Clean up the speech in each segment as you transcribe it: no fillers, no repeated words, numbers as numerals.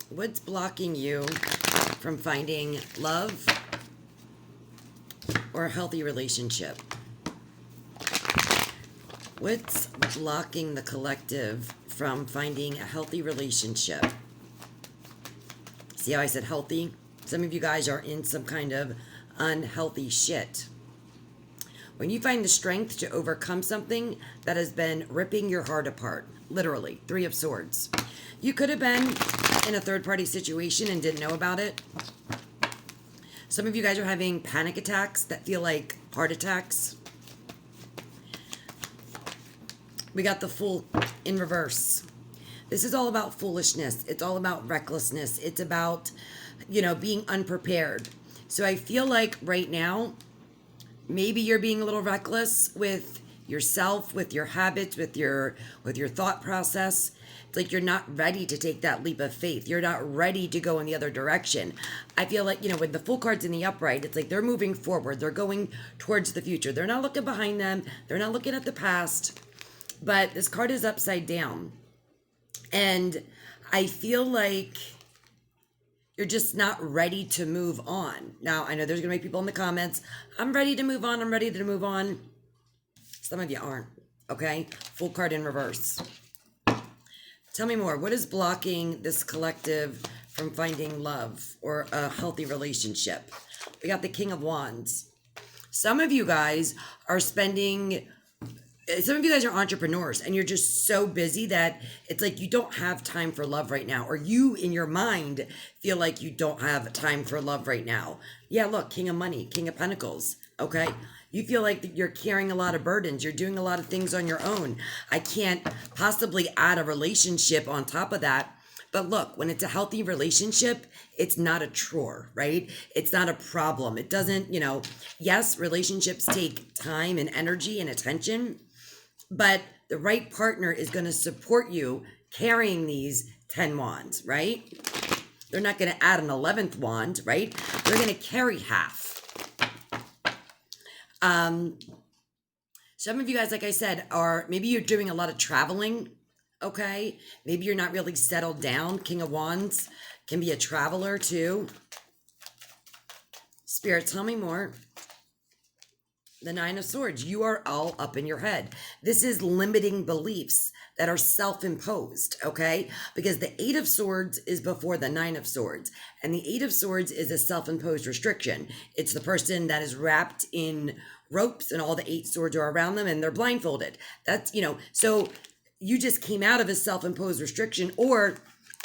What's blocking you from finding love or a healthy relationship? What's blocking the collective from finding a healthy relationship? See how I said healthy? Some of you guys are in some kind of unhealthy shit. When you find the strength to overcome something that has been ripping your heart apart, literally, Three of Swords. You could have been in a third-party situation and didn't know about it. Some of you guys are having panic attacks that feel like heart attacks. We got the Fool in reverse. This is all about foolishness. It's all about recklessness. It's about, being unprepared. So I feel like right now, maybe you're being a little reckless with yourself, with your habits, with your thought process. It's like you're not ready to take that leap of faith. You're not ready to go in the other direction. I feel like, with the Fool cards in the upright, it's like they're moving forward. They're going towards the future. They're not looking behind them. They're not looking at the past. But this card is upside down. And I feel like you're just not ready to move on. Now, I know there's going to be people in the comments, I'm ready to move on. I'm ready to move on. Some of you aren't, okay? Fool card in reverse. Tell me more. What is blocking this collective from finding love or a healthy relationship? We got the King of Wands. Some of you guys are some of you guys are entrepreneurs and you're just so busy that it's like you don't have time for love right now, or you in your mind feel like you don't have time for love right now. Yeah, look, King of Money, King of Pentacles, okay? You feel like that you're carrying a lot of burdens. You're doing a lot of things on your own. I can't possibly add a relationship on top of that. But look, when it's a healthy relationship, it's not a chore, right? It's not a problem. It doesn't, yes, relationships take time and energy and attention, but the right partner is going to support you carrying these 10 wands, right? They're not going to add an 11th wand, right? They're going to carry half. Some of you guys, like I said, maybe you're doing a lot of traveling, okay? Maybe you're not really settled down. King of Wands can be a traveler too. Spirit, tell me more. The Nine of Swords, you are all up in your head. This is limiting beliefs that are self-imposed, okay? Because the Eight of Swords is before the Nine of Swords. And the Eight of Swords is a self-imposed restriction. It's the person that is wrapped in ropes and all the 8 swords are around them and they're blindfolded. That's, so you just came out of a self-imposed restriction, or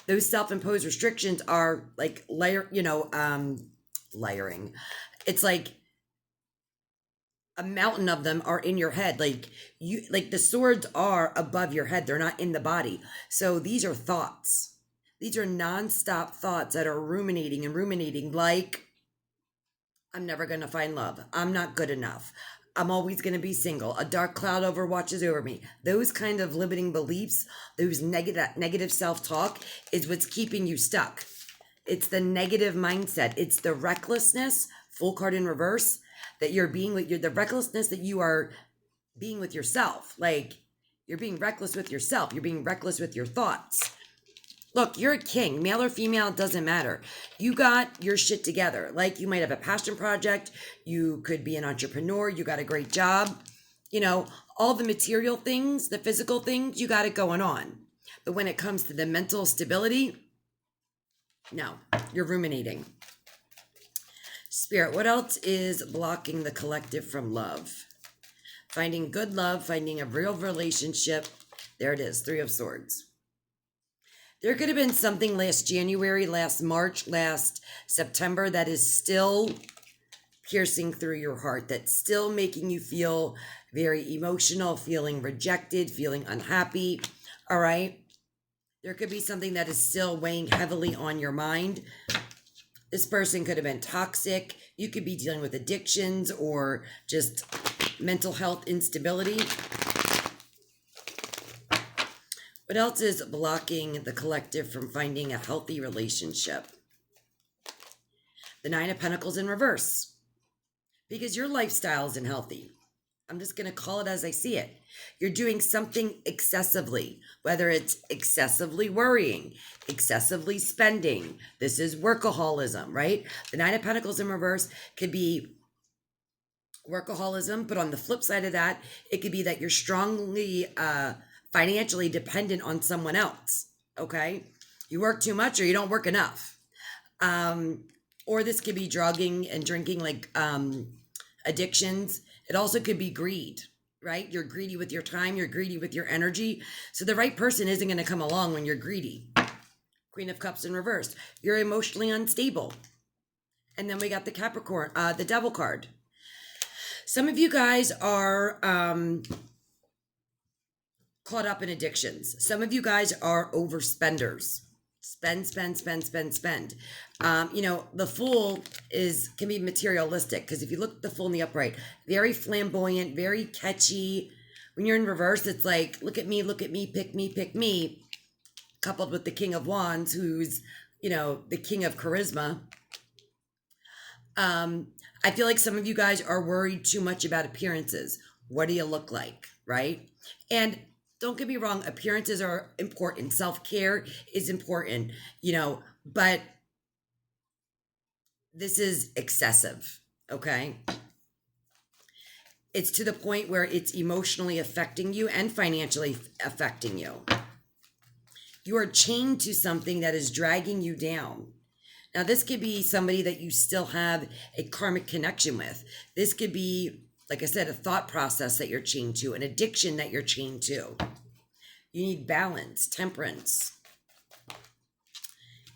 those self-imposed restrictions are like layering. It's like a mountain of them are in your head. Like the swords are above your head. They're not in the body. So these are thoughts. These are nonstop thoughts that are ruminating and ruminating. Like, I'm never going to find love. I'm not good enough. I'm always going to be single. A dark cloud watches over me. Those kind of limiting beliefs, those negative self-talk is what's keeping you stuck. It's the negative mindset. It's the recklessness, Fool card in reverse, that you're being with the recklessness that you are being with yourself. Like, you're being reckless with yourself. You're being reckless with your thoughts. Look, you're a king, male or female, it doesn't matter. You got your shit together. Like, you might have a passion project. You could be an entrepreneur. You got a great job. All the material things, the physical things, you got it going on. But when it comes to the mental stability, no, you're ruminating. Spirit, what else is blocking the collective from love? Finding good love, finding a real relationship. There it is, Three of Swords. There could have been something last January, last March, last September that is still piercing through your heart, that's still making you feel very emotional, feeling rejected, feeling unhappy, all right? There could be something that is still weighing heavily on your mind. This person could have been toxic. You could be dealing with addictions or just mental health instability. What else is blocking the collective from finding a healthy relationship? The Nine of Pentacles in reverse. Because your lifestyle isn't healthy. I'm just going to call it as I see it. You're doing something excessively, whether it's excessively worrying, excessively spending. This is workaholism, right? The Nine of Pentacles in reverse could be workaholism, but on the flip side of that, it could be that you're strongly financially dependent on someone else. Okay, you work too much or you don't work enough. Or this could be drugging and drinking, like addictions. It also could be greed, right? You're greedy with your time, you're greedy with your energy. So the right person isn't going to come along when you're greedy. Queen of Cups in reverse. You're emotionally unstable. And then we got the Capricorn, the Devil card. Some of you guys are caught up in addictions. Some of you guys are overspenders. Spend, spend, spend, spend, spend. The Fool can be materialistic, because if you look at the Fool in the upright, very flamboyant, very catchy. When you're in reverse, it's like, look at me, pick me, pick me. Coupled with the King of Wands, who's, the king of charisma. I feel like some of you guys are worried too much about appearances. What do you look like, right? And don't get me wrong, appearances are important. Self-care is important, but this is excessive, okay? It's to the point where it's emotionally affecting you and financially affecting you. You are chained to something that is dragging you down. Now, this could be somebody that you still have a karmic connection with. This could be, like I said, a thought process that you're chained to, an addiction that you're chained to. You need balance, temperance.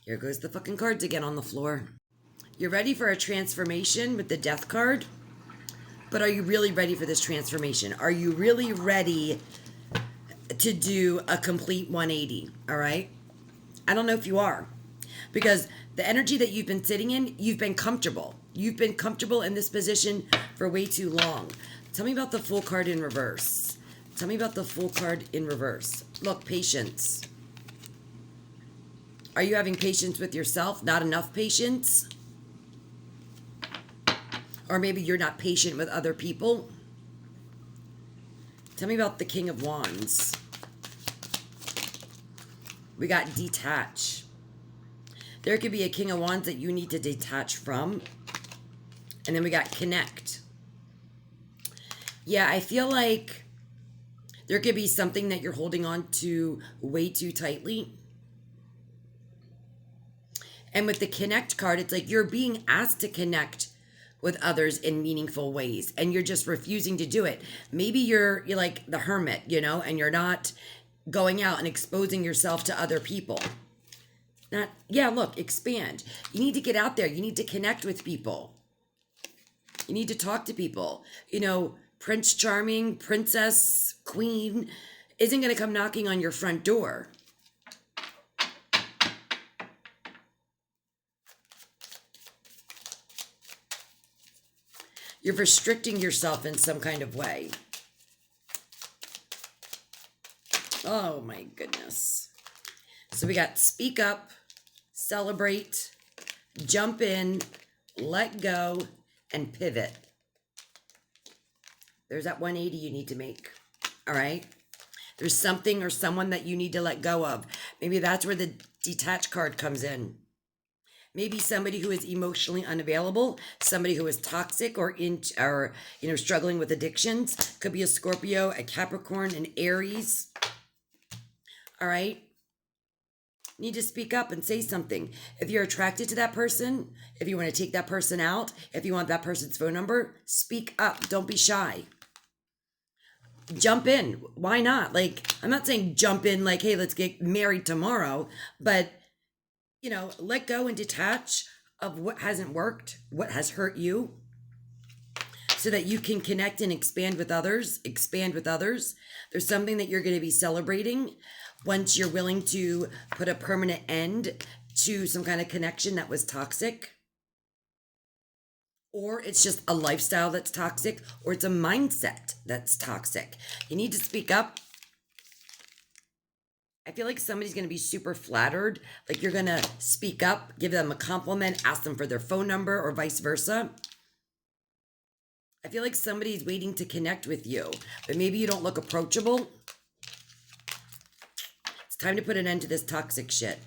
Here goes the fucking cards again on the floor. You're ready for a transformation with the Death card, but are you really ready for this transformation? Are you really ready to do a complete 180, all right? I don't know if you are, because the energy that you've been sitting in, you've been comfortable. You've been comfortable in this position for way too long. Tell me about the Fool card in reverse. Tell me about the Fool card in reverse. Look, patience. Are you having patience with yourself? Not enough patience? Or maybe you're not patient with other people? Tell me about the King of Wands. We got detach. There could be a King of Wands that you need to detach from. And then we got connect. Yeah, I feel like there could be something that you're holding on to way too tightly. And with the connect card, it's like you're being asked to connect with others in meaningful ways, and you're just refusing to do it. Maybe you're like the hermit, and you're not going out and exposing yourself to other people. Look, expand. You need to get out there. You need to connect with people. You need to talk to people. Prince Charming, princess, queen isn't going to come knocking on your front door. You're restricting yourself in some kind of way. Oh my goodness. So we got speak up, celebrate, jump in, let go, and pivot. There's that 180 you need to make. All right? There's something or someone that you need to let go of. Maybe that's where the detach card comes in. Maybe somebody who is emotionally unavailable, somebody who is toxic or struggling with addictions. Could be a Scorpio, a Capricorn, an Aries. All right? Need to speak up and say something. If you're attracted to that person, if you want to take that person out, if you want that person's phone number, speak up. Don't be shy. Jump in. Why not? I'm not saying jump in like, hey, let's get married tomorrow, but let go and detach of what hasn't worked, what has hurt you, so that you can connect and expand with others. There's something that you're going to be celebrating once you're willing to put a permanent end to some kind of connection that was toxic. Or it's just a lifestyle that's toxic, or it's a mindset that's toxic. You need to speak up. I feel like somebody's going to be super flattered. Like you're going to speak up, give them a compliment, ask them for their phone number, or vice versa. I feel like somebody's waiting to connect with you, but maybe you don't look approachable. It's time to put an end to this toxic shit.